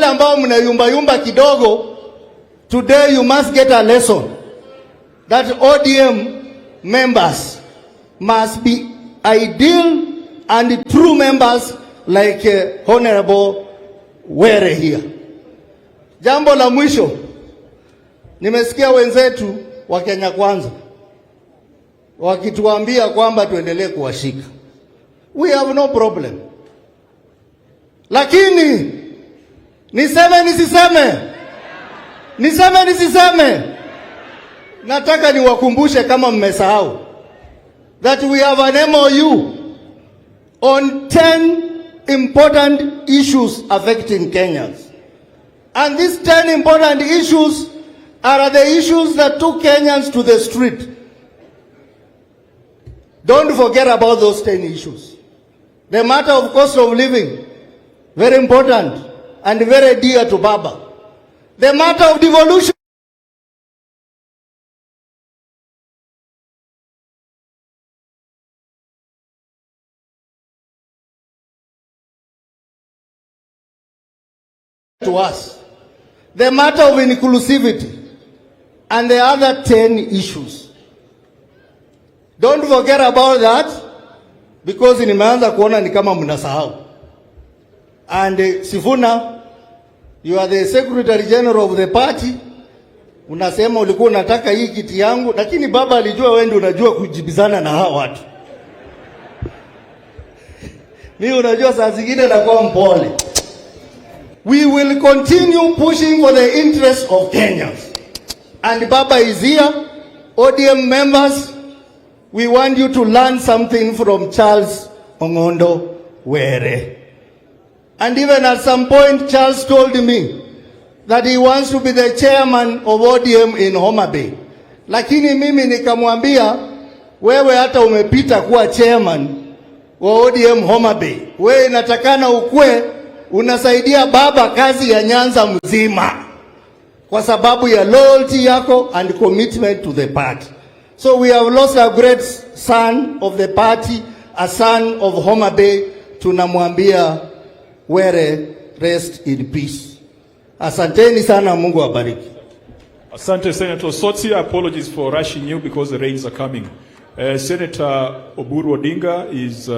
wale ambao mnayumba kidogo, today you must get a lesson that ODM members must be ideal and true members like Honorable Were here. Jambo la mwisho, nimesikia wenzetu wa Kenya Kwanza wakituambia kwamba tuendelee kuwashika. We have no problem. Lakini niseme nisiseme, nataka niwakumbushe kama mmesahau that we have an MOU on 10 important issues affecting Kenyans. And these 10 important issues are the issues that took Kenyans to the street. Don't forget about those 10 issues. The matter of cost of living, very important and very dear to Baba. The matter of devolution. To us. The matter of inclusivity and the other 10 issues. Don't forget about that, because nimeanza kuona ni kama mnasahau. And Sifuna, you are the Secretary General of the party. Unasema ulikuwa unataka hii kiti yangu, lakini baba alijua wewe ndio unajua kujibizana na hao watu. Mimi unajua saa zingine nakuwa mpole. We will continue pushing for the interests of Kenyans. And Baba is here. ODM members, we want you to learn something from Charles Ong'ondo Were. And even at some point, Charles told me that he wants to be the chairman of ODM in Homa Bay. Lakini mimi nikamwambia, wewe hata umepita kuwa chairman wa ODM Homa Bay. Wewe inatakana ukue unasaidia baba kazi ya Nyanza mzima kwa sababu ya loyalty yako and commitment to the party. So we have lost a great son of the party, a son of Homa Bay. Tunamwambia Were, rest in peace. Asanteni sana, Mungu awabariki. Asante Senator Sotsi. Apologies for rushing you because the rains are coming. Senator Oburu Odinga is